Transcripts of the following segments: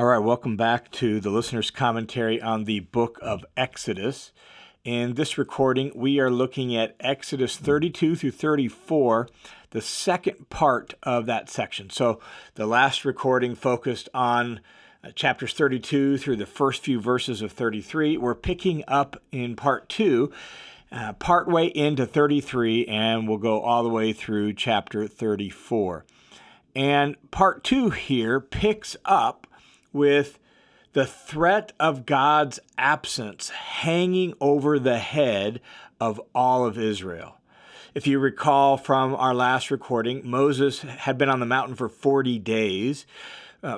All right, welcome back to the listener's commentary on the book of Exodus. In this recording, we are looking at Exodus 32 through 34, the second part of that section. So the last recording focused on chapters 32 through the first few verses of 33. We're picking up in part 2, partway into 33, and we'll go all the way through chapter 34. And part 2 here picks up with the threat of God's absence hanging over the head of all of Israel. If you recall from our last recording, Moses had been on the mountain for 40 days,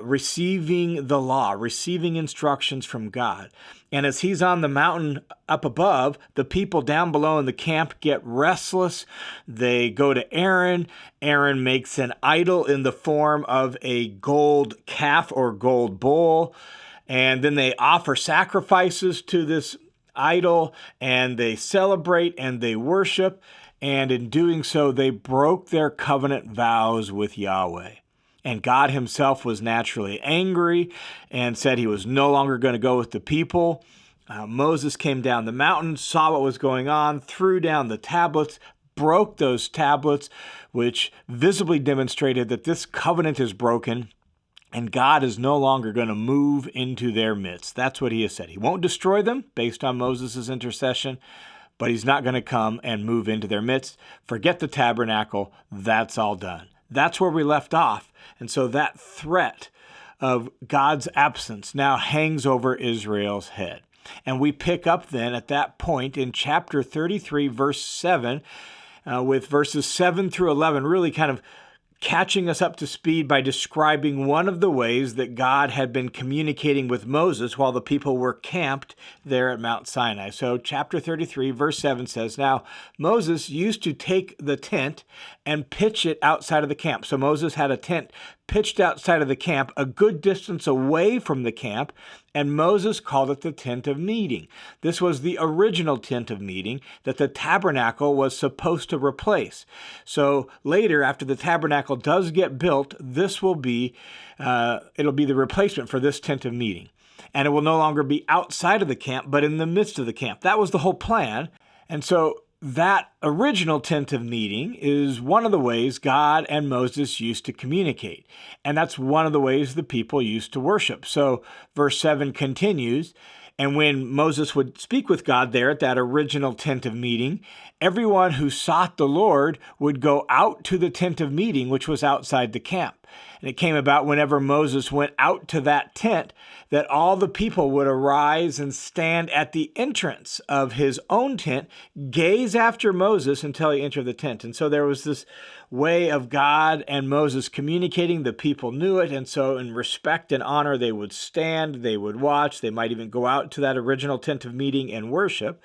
receiving the law, receiving instructions from God. And as he's on the mountain up above, the people down below in the camp get restless. They go to Aaron. Aaron makes an idol in the form of a gold calf or gold bull. And then they offer sacrifices to this idol, and they celebrate and they worship. And in doing so, they broke their covenant vows with Yahweh. And God himself was naturally angry and said he was no longer going to go with the people. Moses came down the mountain, saw what was going on, threw down the tablets, broke those tablets, which visibly demonstrated that this covenant is broken and God is no longer going to move into their midst. That's what he has said. He won't destroy them based on Moses' intercession, but he's not going to come and move into their midst. Forget the tabernacle. That's all done. That's where we left off. And so that threat of God's absence now hangs over Israel's head. And we pick up then at that point in chapter 33, verse 7, with verses 7 through 11, really kind of catching us up to speed by describing one of the ways that God had been communicating with Moses while the people were camped there at Mount Sinai. So chapter 33, verse 7 says, "Now Moses used to take the tent and pitch it outside of the camp." So Moses had a tent pitched outside of the camp, a good distance away from the camp, and Moses called it the tent of meeting. This was the original tent of meeting that the tabernacle was supposed to replace. So later, after the tabernacle does get built, this will be, it'll be the replacement for this tent of meeting. And it will no longer be outside of the camp, but in the midst of the camp. That was the whole plan. And so that original tent of meeting is one of the ways God and Moses used to communicate. And that's one of the ways the people used to worship. So verse 7 continues, "And when Moses would speak with God there at that original tent of meeting, everyone who sought the Lord would go out to the tent of meeting, which was outside the camp. And it came about whenever Moses went out to that tent that all the people would arise and stand at the entrance of his own tent, gaze after Moses until he entered the tent." And so there was this way of God and Moses communicating. The people knew it. And so in respect and honor, they would stand, they would watch, they might even go out to that original tent of meeting and worship.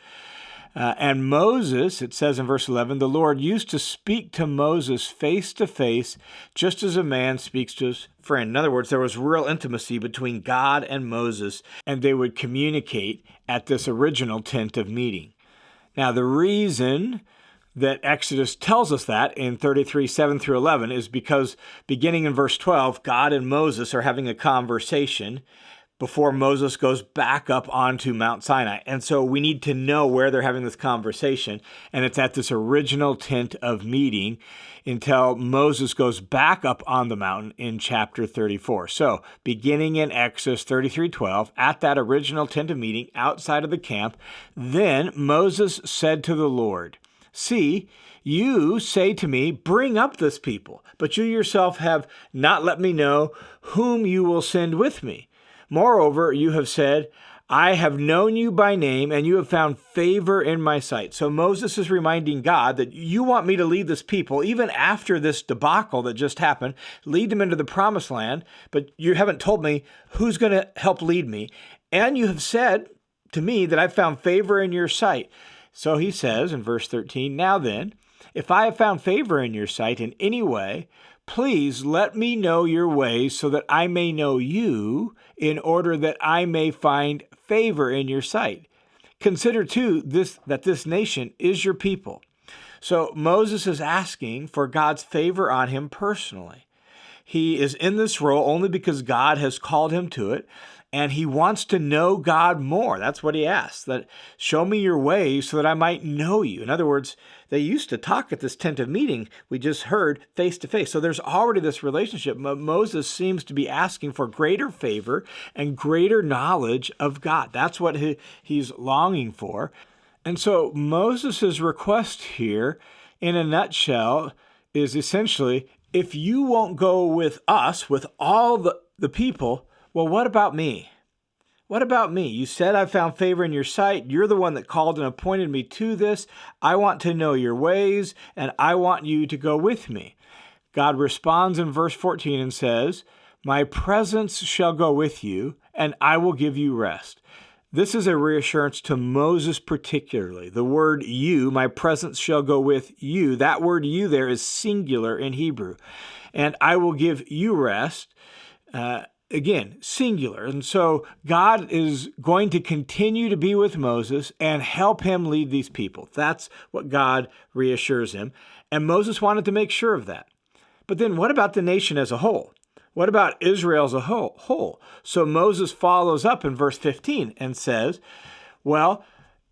And Moses, it says in verse 11, "The Lord used to speak to Moses face to face, just as a man speaks to his friend." In other words, there was real intimacy between God and Moses, and they would communicate at this original tent of meeting. Now, the reason that Exodus tells us that in 33, 7 through 11 is because beginning in verse 12, God and Moses are having a conversation before Moses goes back up onto Mount Sinai. And so we need to know where they're having this conversation. And it's at this original tent of meeting until Moses goes back up on the mountain in chapter 34. So beginning in Exodus 33:12, at that original tent of meeting outside of the camp, then Moses said to the Lord, "See, you say to me, 'Bring up this people,' but you yourself have not let me know whom you will send with me. Moreover, you have said, 'I have known you by name, and you have found favor in my sight.'" So Moses is reminding God that you want me to lead this people, even after this debacle that just happened, lead them into the promised land, but you haven't told me who's going to help lead me. And you have said to me that I've found favor in your sight. So he says in verse 13, "Now then, if I have found favor in your sight in any way, please let me know your ways so that I may know you, in order that I may find favor in your sight. Consider too that this nation is your people." So Moses is asking for God's favor on him personally. He is in this role only because God has called him to it, and he wants to know God more. That's what he asks, that show me your ways so that I might know you. In other words, they used to talk at this tent of meeting, we just heard, face to face. So there's already this relationship. Moses seems to be asking for greater favor and greater knowledge of God. That's what he's longing for. And so Moses' request here, in a nutshell, is essentially, if you won't go with us, with all the people, well, what about me? What about me? You said I found favor in your sight. You're the one that called and appointed me to this. I want to know your ways, and I want you to go with me. God responds in verse 14 and says, my presence shall go with you, and I will give you rest. This is a reassurance to Moses particularly. The word you, my presence shall go with you, that word you there is singular in Hebrew. And I will give you rest. Again, singular. And so God is going to continue to be with Moses and help him lead these people. That's what God reassures him. And Moses wanted to make sure of that. But then what about the nation as a whole? What about Israel as a whole? So Moses follows up in verse 15 and says, well,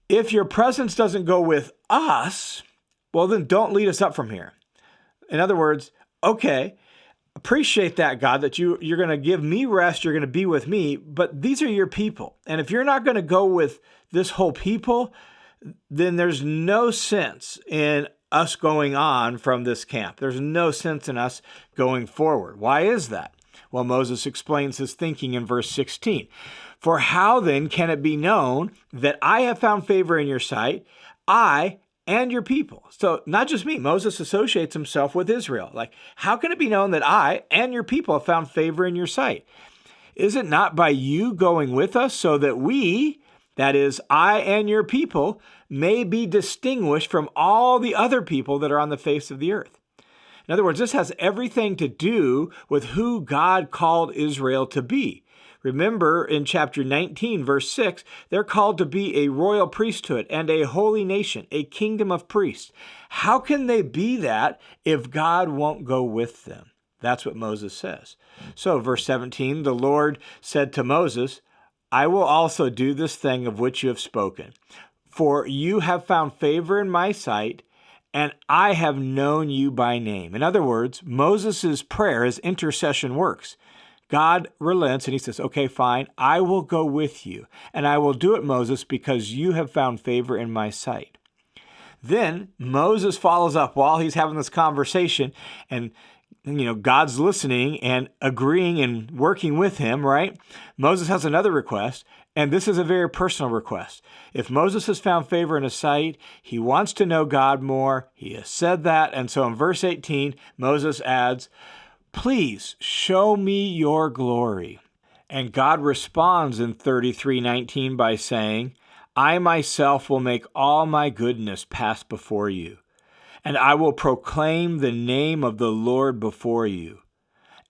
if your presence doesn't go with us, well, then don't lead us up from here. In other words, okay, appreciate that, God, that you're going to give me rest, you're going to be with me, but these are your people. And if you're not going to go with this whole people, then there's no sense in us going on from this camp. There's no sense in us going forward. Why is that? Well, Moses explains his thinking in verse 16. For how then can it be known that I have found favor in your sight, I and your people? So not just me. Moses associates himself with Israel. Like, how can it be known that I and your people have found favor in your sight? Is it not by you going with us so that we, that is, I and your people, may be distinguished from all the other people that are on the face of the earth? In other words, this has everything to do with who God called Israel to be. Remember in chapter 19, verse 6, they're called to be a royal priesthood and a holy nation, a kingdom of priests. How can they be that if God won't go with them? That's what Moses says. So verse 17, the Lord said to Moses, I will also do this thing of which you have spoken, for you have found favor in my sight, and I have known you by name. In other words, Moses' prayer, his intercession works. God relents and he says, okay, fine, I will go with you. And I will do it, Moses, because you have found favor in my sight. Then Moses follows up while he's having this conversation, and God's listening and agreeing and working with him, right? Moses has another request, and this is a very personal request. If Moses has found favor in his sight, he wants to know God more. He has said that. And so in verse 18, Moses adds, please show me your glory. And God responds in 33:19 by saying, I myself will make all my goodness pass before you, and I will proclaim the name of the Lord before you.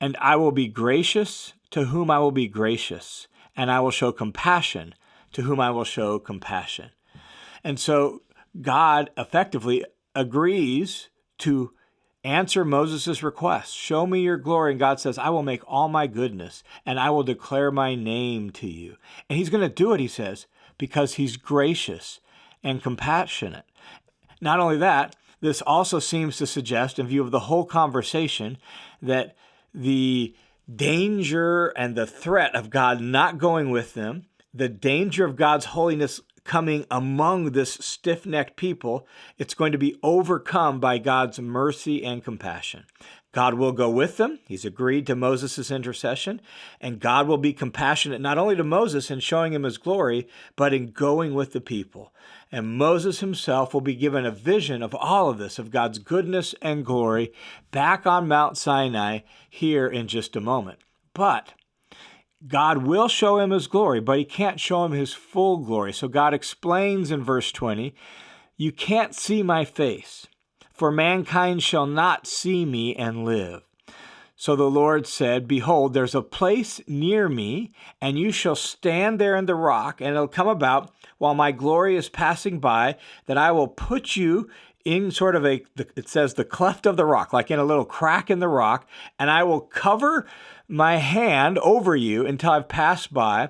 And I will be gracious to whom I will be gracious, and I will show compassion to whom I will show compassion. And so God effectively agrees to answer Moses' request. Show me your glory. And God says, I will make all my goodness, and I will declare my name to you. And he's going to do it, he says, because he's gracious and compassionate. Not only that, this also seems to suggest, in view of the whole conversation, that the danger and the threat of God not going with them, the danger of God's holiness coming among this stiff-necked people, it's going to be overcome by God's mercy and compassion. God will go with them. He's agreed to Moses' intercession, and God will be compassionate not only to Moses in showing him his glory, but in going with the people. And Moses himself will be given a vision of all of this, of God's goodness and glory, back on Mount Sinai here in just a moment. But God will show him his glory, but he can't show him his full glory. So God explains in verse 20, you can't see my face, for mankind shall not see me and live. So the Lord said, behold, there's a place near me, and you shall stand there in the rock, and it'll come about while my glory is passing by, that I will put you in sort of it says the cleft of the rock, like in a little crack in the rock, and I will cover my hand over you until I've passed by,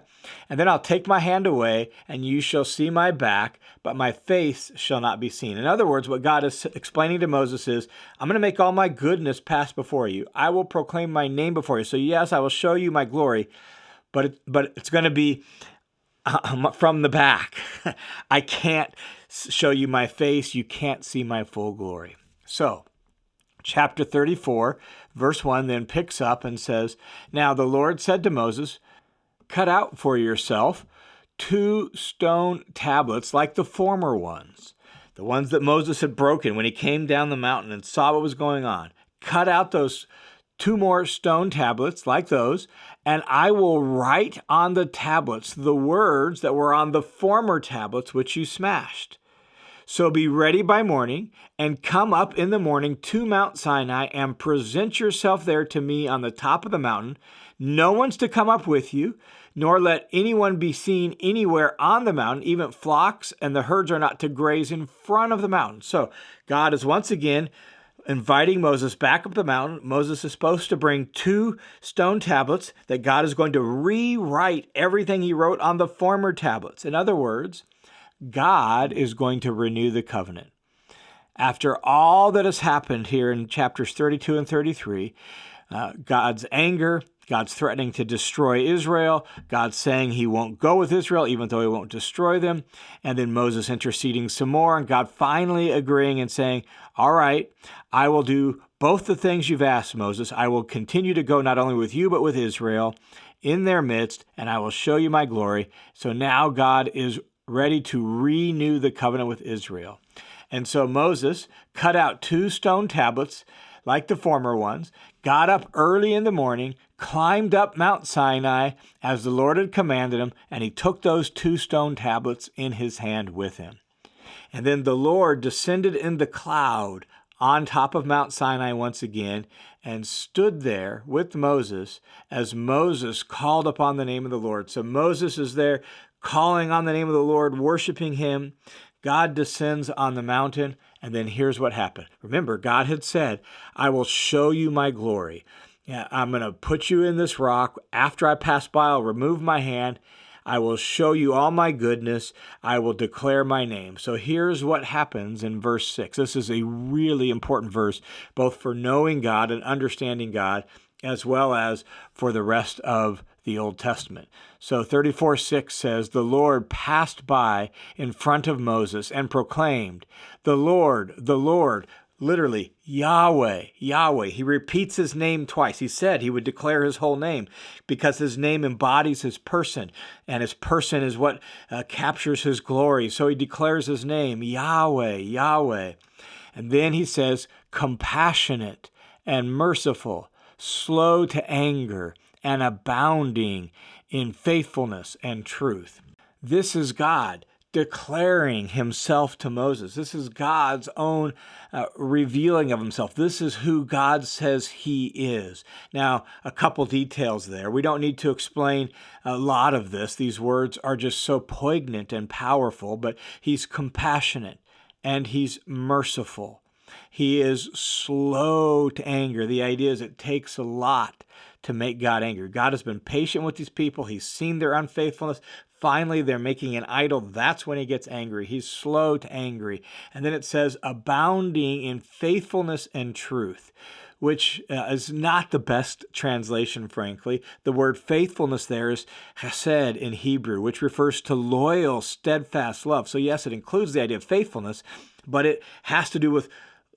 and then I'll take my hand away, and you shall see my back, but my face shall not be seen. In other words, what God is explaining to Moses is, I'm going to make all my goodness pass before you. I will proclaim my name before you. So yes, I will show you my glory, but it's going to be from the back. I can't show you my face. You can't see my full glory. So chapter 34, verse 1 then picks up and says, Now the Lord said to Moses, Cut out for yourself 2 stone tablets like the former ones, the ones that Moses had broken when he came down the mountain and saw what was going on. Cut out those 2 more stone tablets like those, and I will write on the tablets the words that were on the former tablets which you smashed. So be ready by morning, and come up in the morning to Mount Sinai, and present yourself there to me on the top of the mountain. No one's to come up with you, nor let anyone be seen anywhere on the mountain. Even flocks and the herds are not to graze in front of the mountain. So God is once again inviting Moses back up the mountain. Moses is supposed to bring 2 stone tablets that God is going to rewrite everything he wrote on the former tablets. In other words, God is going to renew the covenant. After all that has happened here in chapters 32 and 33, God's anger, God's threatening to destroy Israel, God's saying he won't go with Israel even though he won't destroy them, and then Moses interceding some more, and God finally agreeing and saying, all right, I will do both the things you've asked, Moses. I will continue to go not only with you but with Israel in their midst, and I will show you my glory. So now God is ready to renew the covenant with Israel. And so Moses cut out 2 stone tablets like the former ones, got up early in the morning, climbed up Mount Sinai as the Lord had commanded him, and he took those 2 stone tablets in his hand with him. And then the Lord descended in the cloud on top of Mount Sinai once again and stood there with Moses as Moses called upon the name of the Lord. So Moses is there calling on the name of the Lord, worshiping him. God descends on the mountain, and then here's what happened. Remember, God had said, I will show you my glory. Yeah, I'm going to put you in this rock. After I pass by, I'll remove my hand. I will show you all my goodness. I will declare my name. So here's what happens in verse 6. This is a really important verse, both for knowing God and understanding God, as well as for the rest of the Old Testament. So 34:6 says, The Lord passed by in front of Moses and proclaimed, the Lord, literally, Yahweh, Yahweh. He repeats his name twice. He said he would declare his whole name because his name embodies his person, and his person is what captures his glory. So he declares his name, Yahweh, Yahweh. And then he says, compassionate and merciful, slow to anger, and abounding in faithfulness and truth. This is God declaring himself to Moses. This is God's own revealing of himself. This is who God says he is. Now, a couple details there. We don't need to explain a lot of this. These words are just so poignant and powerful, but he's compassionate and he's merciful. He is slow to anger. The idea is it takes a lot to make God angry. God has been patient with these people. He's seen their unfaithfulness. Finally, they're making an idol. That's when he gets angry. He's slow to angry. And then it says, abounding in faithfulness and truth, which is not the best translation, frankly. The word faithfulness there is chesed in Hebrew, which refers to loyal, steadfast love. So yes, it includes the idea of faithfulness, but it has to do with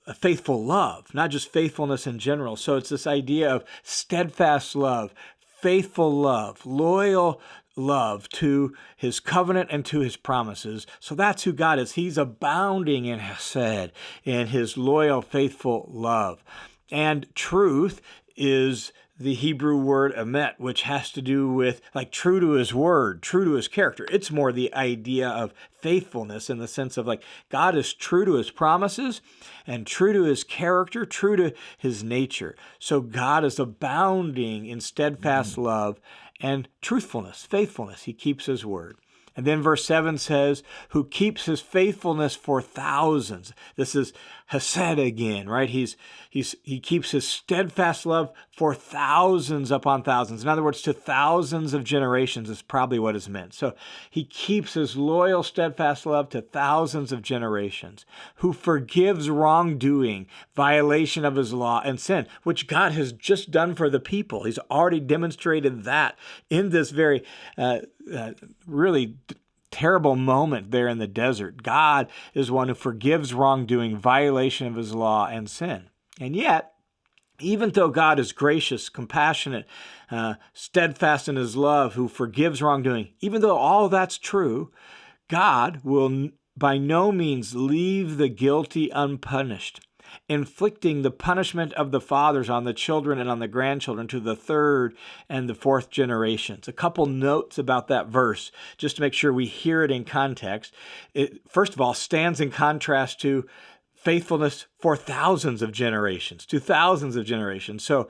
a faithful love, not just faithfulness in general. So it's this idea of steadfast love, faithful love, loyal love to his covenant and to his promises. So that's who God is. He's abounding in hesed, in his loyal, faithful love. And truth is the Hebrew word emet, which has to do with like true to his word, true to his character. It's more the idea of faithfulness in the sense of like God is true to his promises and true to his character, true to his nature. So God is abounding in steadfast love and truthfulness, faithfulness. He keeps his word. And then verse 7 says, who keeps his faithfulness for thousands. This is Hesed again, right? He keeps his steadfast love for thousands upon thousands. In other words, to thousands of generations is probably what is meant. So he keeps his loyal, steadfast love to thousands of generations, who forgives wrongdoing, violation of his law, and sin, which God has just done for the people. He's already demonstrated that in this very really terrible moment there in the desert. God is one who forgives wrongdoing, violation of his law, and sin. And yet, even though God is gracious, compassionate, steadfast in his love, who forgives wrongdoing, even though all that's true, God will by no means leave the guilty unpunished, inflicting the punishment of the fathers on the children and on the grandchildren to the third and the fourth generations. A couple notes about that verse, just to make sure we hear it in context. It, first of all, stands in contrast to faithfulness for thousands of generations, to thousands of generations. So,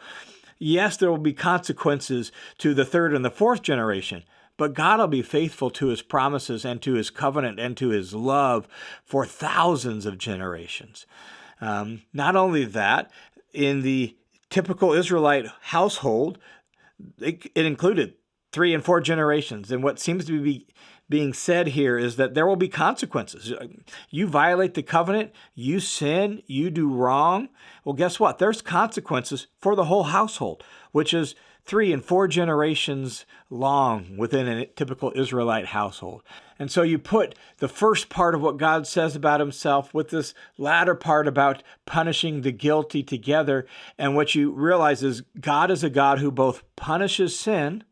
yes, there will be consequences to the third and the fourth generation, but God will be faithful to his promises and to his covenant and to his love for thousands of generations. Not only that, in the typical Israelite household, it included 3 and 4 generations. And what seems to be being said here is that there will be consequences. You violate the covenant, you sin, you do wrong. Well, guess what? There's consequences for the whole household, which is 3 and 4 generations long within a typical Israelite household. And so you put the first part of what God says about himself with this latter part about punishing the guilty together. And what you realize is God is a God who both punishes sin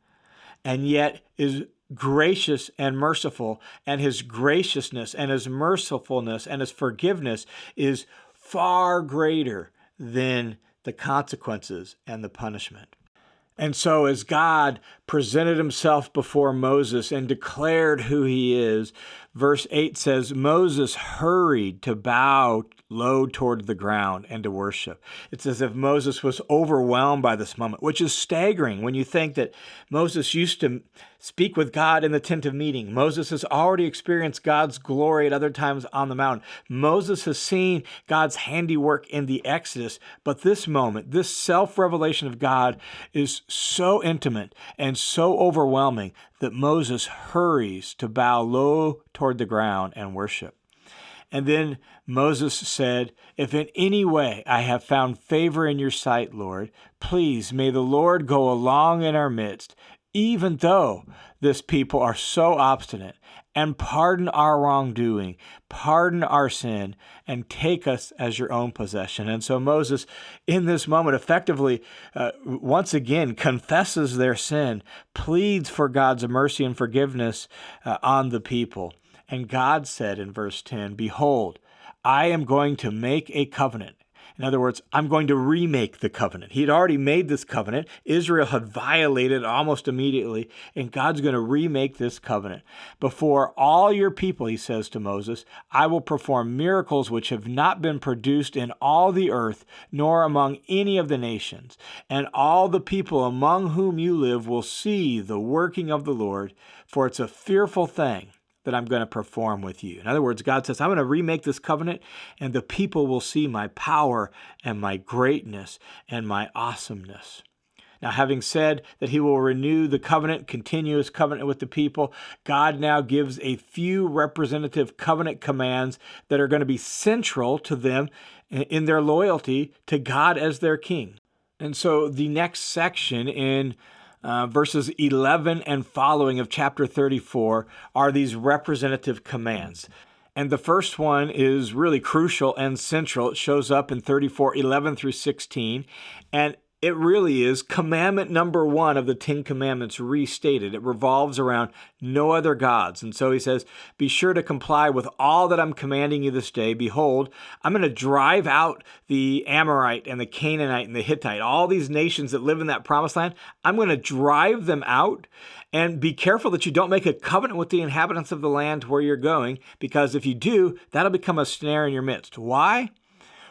and yet is gracious and merciful. And his graciousness and his mercifulness and his forgiveness is far greater than the consequences and the punishment. And so as God presented himself before Moses and declared who he is, verse 8 says, Moses hurried to bow low toward the ground and to worship. It's as if Moses was overwhelmed by this moment, which is staggering when you think that Moses used to speak with God in the tent of meeting. Moses has already experienced God's glory at other times on the mountain. Moses has seen God's handiwork in the Exodus, but this moment, this self-revelation of God is so intimate and so overwhelming that Moses hurries to bow low toward the ground and worship. And then Moses said, if in any way I have found favor in your sight, Lord, please may the Lord go along in our midst, even though this people are so obstinate, and pardon our wrongdoing, pardon our sin, and take us as your own possession. And so Moses, in this moment, effectively, once again, confesses their sin, pleads for God's mercy and forgiveness on the people. And God said in verse 10, behold, I am going to make a covenant. In other words, I'm going to remake the covenant. He had already made this covenant. Israel had violated almost immediately, and God's going to remake this covenant. Before all your people, he says to Moses, I will perform miracles which have not been produced in all the earth, nor among any of the nations. And all the people among whom you live will see the working of the Lord, for it's a fearful thing that I'm going to perform with you. In other words, God says, I'm going to remake this covenant, and the people will see my power and my greatness and my awesomeness. Now, having said that he will renew the covenant, continuous covenant with the people, God now gives a few representative covenant commands that are going to be central to them in their loyalty to God as their king. And so the next section in verses 11 and following of chapter 34 are these representative commands. And the first one is really crucial and central. It shows up in 34:11 through 16. And it really is commandment number 1 of the 10 commandments restated. It revolves around no other gods. And so he says, be sure to comply with all that I'm commanding you this day. Behold, I'm going to drive out the Amorite and the Canaanite and the Hittite, all these nations that live in that promised land. I'm going to drive them out. And be careful that you don't make a covenant with the inhabitants of the land where you're going, because if you do, that'll become a snare in your midst. Why?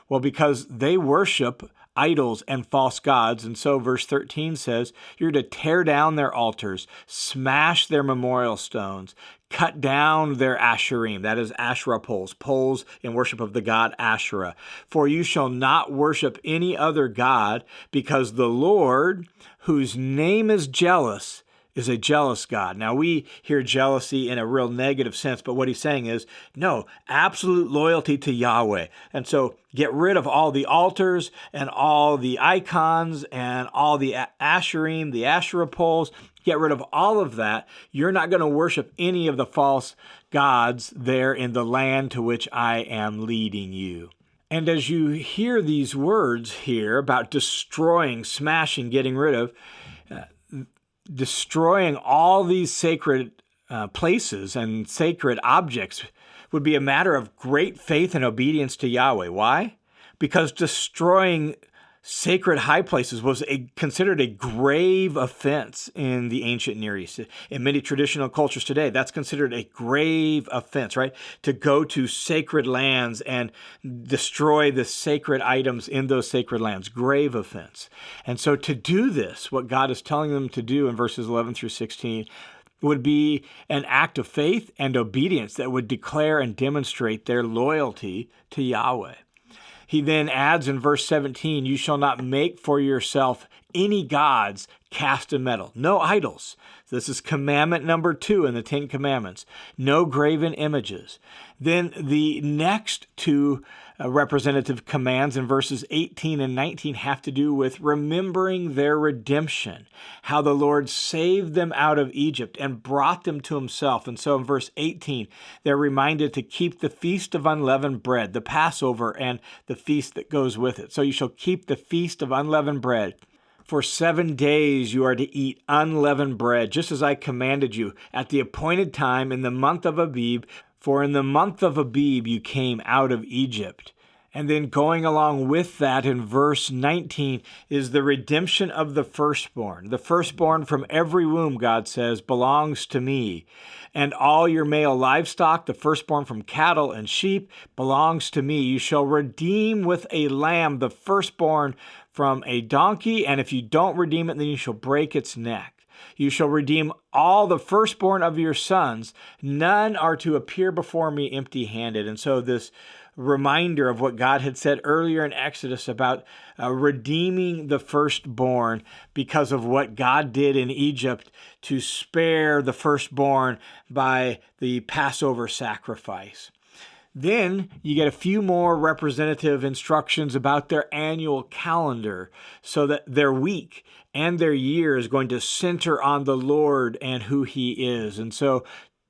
Well, because they worship idols and false gods. And so verse 13 says, you're to tear down their altars, smash their memorial stones, cut down their asherim, that is Asherah poles in worship of the god Asherah. For you shall not worship any other god, because the Lord, whose name is jealous, is a jealous God. Now, we hear jealousy in a real negative sense, but what he's saying is, no, absolute loyalty to Yahweh. And so get rid of all the altars and all the icons and all the asherim, the Asherah poles. Get rid of all of that. You're not going to worship any of the false gods there in the land to which I am leading you. And as you hear these words here about destroying, smashing, getting rid of, destroying all these sacred places and sacred objects would be a matter of great faith and obedience to Yahweh. Why? Because destroying sacred high places was considered a grave offense in the ancient Near East. In many traditional cultures today, that's considered a grave offense, right? To go to sacred lands and destroy the sacred items in those sacred lands. Grave offense. And so to do this, what God is telling them to do in verses 11 through 16, would be an act of faith and obedience that would declare and demonstrate their loyalty to Yahweh. He then adds in verse 17, you shall not make for yourself any gods cast in metal. No idols. This is commandment number 2 in the 10 Commandments. No graven images. Then the next two representative commands in verses 18 and 19 have to do with remembering their redemption, how the Lord saved them out of Egypt and brought them to himself. And so in verse 18, they're reminded to keep the feast of unleavened bread, the Passover, and the feast that goes with it. So you shall keep the feast of unleavened bread. For 7 days you are to eat unleavened bread, just as I commanded you, at the appointed time in the month of Abib. For in the month of Abib you came out of Egypt. And then going along with that in verse 19 is the redemption of the firstborn. The firstborn from every womb, God says, belongs to me. And all your male livestock, the firstborn from cattle and sheep, belongs to me. You shall redeem with a lamb the firstborn from a donkey, and if you don't redeem it, then you shall break its neck. You shall redeem all the firstborn of your sons. None are to appear before me empty-handed. And so this reminder of what God had said earlier in Exodus about redeeming the firstborn because of what God did in Egypt to spare the firstborn by the Passover sacrifice. Then you get a few more representative instructions about their annual calendar so that their week and their year is going to center on the Lord and who he is. And so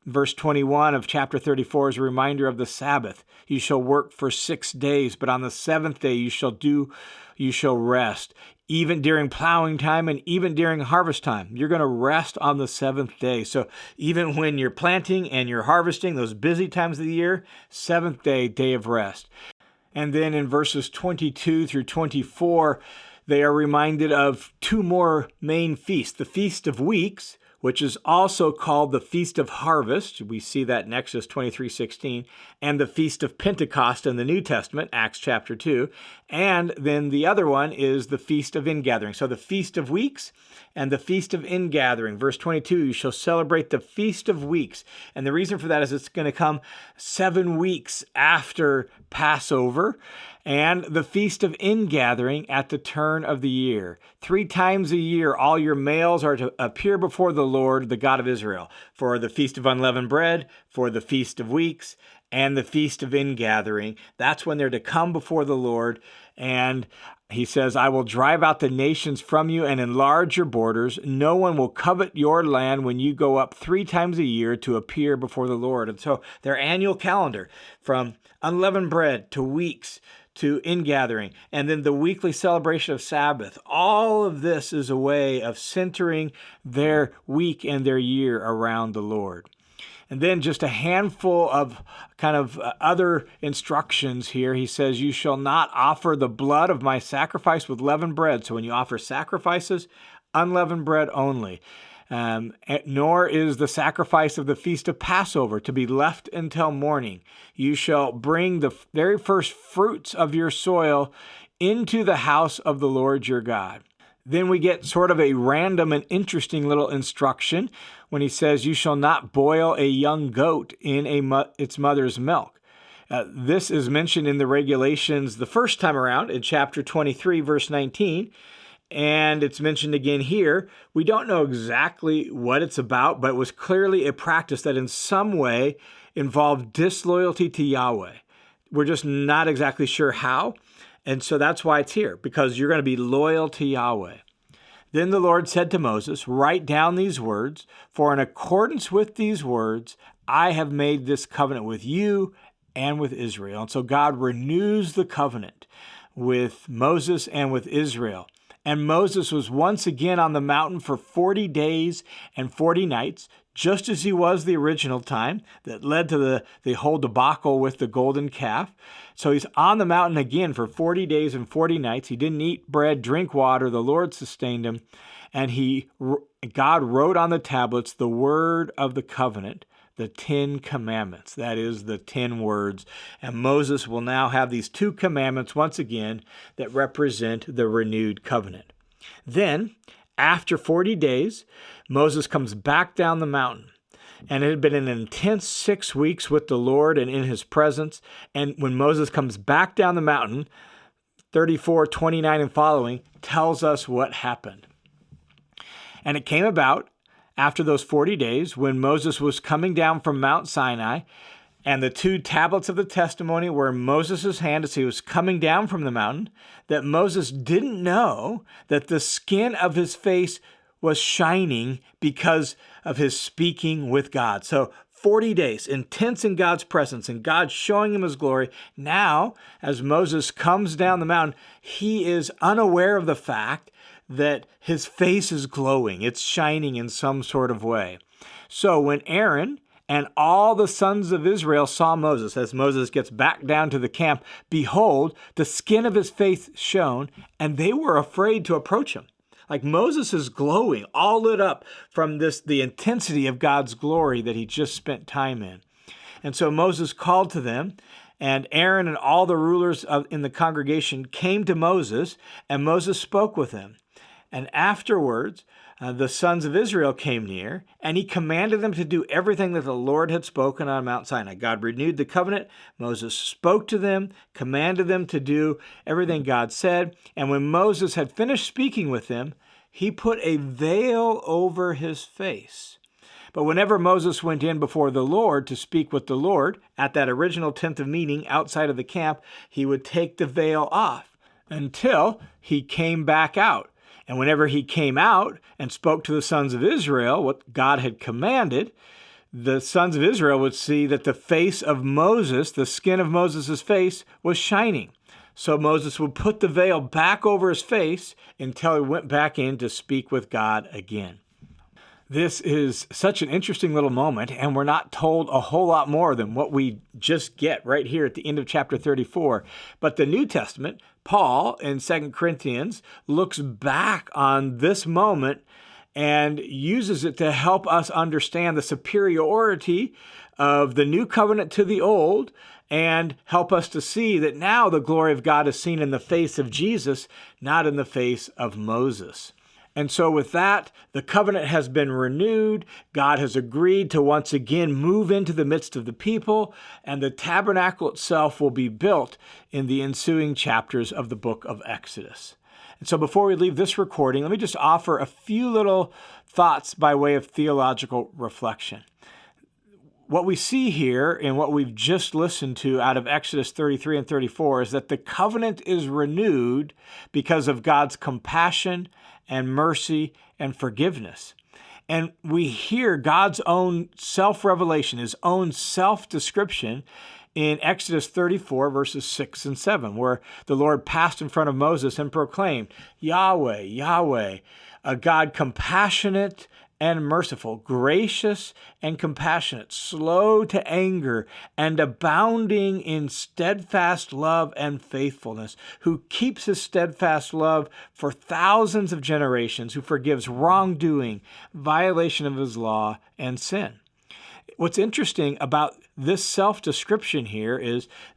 verse 21 of chapter 34 is a reminder of the Sabbath. You shall work for 6 days, but on the 7th day you shall rest. Even during plowing time and even during harvest time, you're going to rest on the 7th day. So even when you're planting and you're harvesting, those busy times of the year, 7th day, day of rest. And then in verses 22 through 24, they are reminded of 2 more main feasts. The Feast of Weeks, which is also called the Feast of Harvest. We see that in Exodus 23:16, and the Feast of Pentecost in the New Testament, Acts chapter 2. And then the other one is the Feast of Ingathering. So the Feast of Weeks and the Feast of Ingathering. Verse 22, you shall celebrate the Feast of Weeks. And the reason for that is it's going to come 7 weeks after Passover, and the Feast of Ingathering at the turn of the year. 3 times a year, all your males are to appear before the Lord, the God of Israel, for the Feast of Unleavened Bread, for the Feast of Weeks, and the Feast of Ingathering. That's when they're to come before the Lord. And he says, I will drive out the nations from you and enlarge your borders. No one will covet your land when you go up 3 times a year to appear before the Lord. And so their annual calendar, from unleavened bread to weeks to ingathering, and then the weekly celebration of Sabbath. All of this is a way of centering their week and their year around the Lord. And then just a handful of kind of other instructions here. He says, you shall not offer the blood of my sacrifice with leavened bread. So when you offer sacrifices, unleavened bread only. Nor is the sacrifice of the Feast of Passover to be left until morning. You shall bring the very first fruits of your soil into the house of the Lord your God. Then we get sort of a random and interesting little instruction when he says, you shall not boil a young goat in its mother's milk. This is mentioned in the regulations the first time around in chapter 23, verse 19. And it's mentioned again here. We don't know exactly what it's about, but it was clearly a practice that in some way involved disloyalty to Yahweh. We're just not exactly sure how. And so that's why it's here, because you're going to be loyal to Yahweh. Then the Lord said to Moses, write down these words, for in accordance with these words, I have made this covenant with you and with Israel. And so God renews the covenant with Moses and with Israel. And Moses was once again on the mountain for 40 days and 40 nights, just as he was the original time that led to the whole debacle with the golden calf. So he's on the mountain again for 40 days and 40 nights. He didn't eat bread, drink water. The Lord sustained him. And God wrote on the tablets the word of the covenant, the 10 commandments. That is the 10 words. And Moses will now have these 2 commandments once again that represent the renewed covenant. Then, after 40 days, Moses comes back down the mountain. And it had been an intense 6 weeks with the Lord and in his presence. And when Moses comes back down the mountain, 34, 29 and following tells us what happened. And it came about after those 40 days, when Moses was coming down from Mount Sinai, and the 2 tablets of the testimony were in Moses' hand as he was coming down from the mountain, that Moses didn't know that the skin of his face was shining because of his speaking with God. So 40 days, intense in God's presence and God showing him his glory. Now, as Moses comes down the mountain, he is unaware of the fact that his face is glowing. It's shining in some sort of way. So when Aaron and all the sons of Israel saw Moses, as Moses gets back down to the camp, behold, the skin of his face shone, and they were afraid to approach him. Like Moses is glowing, all lit up from the intensity of God's glory that he just spent time in. And so Moses called to them, and Aaron and all the rulers in the congregation came to Moses, and Moses spoke with them. And afterwards, the sons of Israel came near, and he commanded them to do everything that the Lord had spoken on Mount Sinai. God renewed the covenant. Moses spoke to them, commanded them to do everything God said. And when Moses had finished speaking with them, he put a veil over his face. But whenever Moses went in before the Lord to speak with the Lord, at that original tent of meeting outside of the camp, he would take the veil off until he came back out. And whenever he came out and spoke to the sons of Israel, what God had commanded, the sons of Israel would see that the face of Moses, the skin of Moses' face, was shining. So Moses would put the veil back over his face until he went back in to speak with God again. This is such an interesting little moment, and we're not told a whole lot more than what we just get right here at the end of chapter 34. But the New Testament, Paul in 2 Corinthians, looks back on this moment and uses it to help us understand the superiority of the new covenant to the old, and help us to see that now the glory of God is seen in the face of Jesus, not in the face of Moses. And so with that, the covenant has been renewed. God has agreed to once again move into the midst of the people, and the tabernacle itself will be built in the ensuing chapters of the book of Exodus. And so before we leave this recording, let me just offer a few little thoughts by way of theological reflection. What we see here in what we've just listened to out of Exodus 33 and 34 is that the covenant is renewed because of God's compassion and mercy and forgiveness. And we hear God's own self-revelation, his own self-description in Exodus 34, verses 6 and 7, where the Lord passed in front of Moses and proclaimed, Yahweh, Yahweh, a God compassionate and merciful, gracious and compassionate, slow to anger, and abounding in steadfast love and faithfulness, who keeps his steadfast love for thousands of generations, who forgives wrongdoing, violation of his law, and sin. What's interesting about this self-description here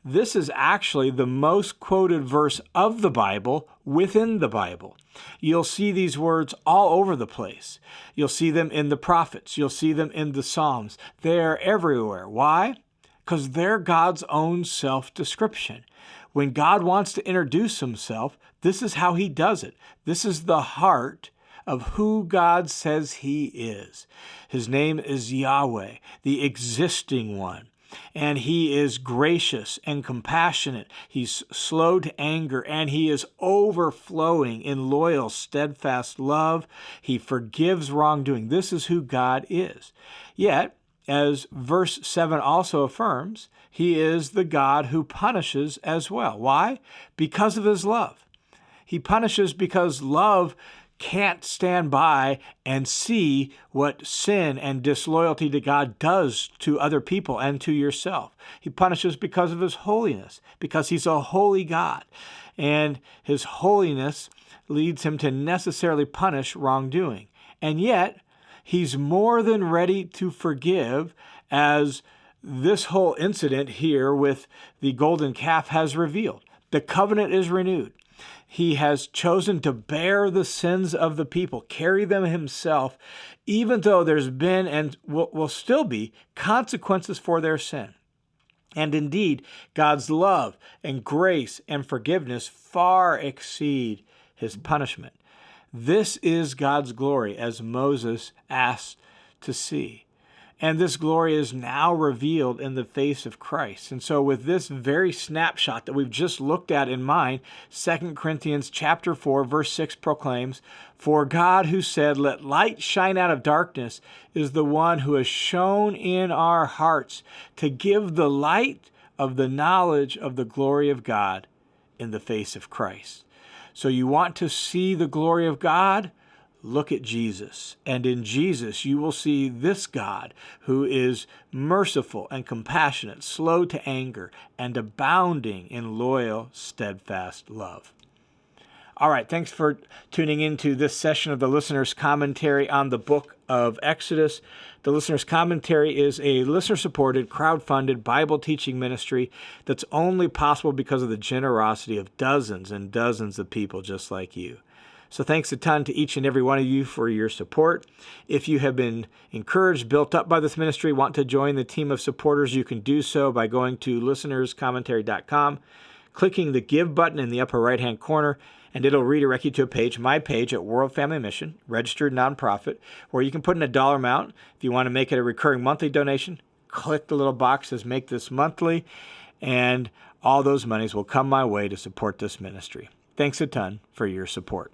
this is actually the most quoted verse of the Bible within the Bible. You'll see these words all over the place. You'll see them in the prophets. You'll see them in the Psalms. They're everywhere. Why? Because they're God's own self-description. When God wants to introduce himself, this is how he does it. This is the heart of who God says he is. His name is Yahweh, the existing one. And he is gracious and compassionate. He's slow to anger, and he is overflowing in loyal, steadfast love. He forgives wrongdoing. This is who God is. Yet, as verse 7 also affirms, he is the God who punishes as well. Why? Because of his love. He punishes because love can't stand by and see what sin and disloyalty to God does to other people and to yourself. He punishes because of his holiness, because he's a holy God. And his holiness leads him to necessarily punish wrongdoing. And yet, he's more than ready to forgive, as this whole incident here with the golden calf has revealed. The covenant is renewed. He has chosen to bear the sins of the people, carry them himself, even though there's been and will still be consequences for their sin. And indeed, God's love and grace and forgiveness far exceed his punishment. This is God's glory, as Moses asked to see. And this glory is now revealed in the face of Christ. And so with this very snapshot that we've just looked at in mind, 2 Corinthians chapter 4, verse 6 proclaims, "For God who said, 'Let light shine out of darkness,' is the one who has shone in our hearts to give the light of the knowledge of the glory of God in the face of Christ." So you want to see the glory of God? Look at Jesus. And in Jesus, you will see this God who is merciful and compassionate, slow to anger, and abounding in loyal, steadfast love. All right, thanks for tuning into this session of the Listener's Commentary on the book of Exodus. The Listener's Commentary is a listener-supported, crowd-funded Bible teaching ministry that's only possible because of the generosity of dozens and dozens of people just like you. So thanks a ton to each and every one of you for your support. If you have been encouraged, built up by this ministry, want to join the team of supporters, you can do so by going to listenerscommentary.com, clicking the Give button in the upper right-hand corner, and it'll redirect you to a page, my page at World Family Mission, registered nonprofit, where you can put in a dollar amount. If you want to make it a recurring monthly donation, click the little box that says Make This Monthly, and all those monies will come my way to support this ministry. Thanks a ton for your support.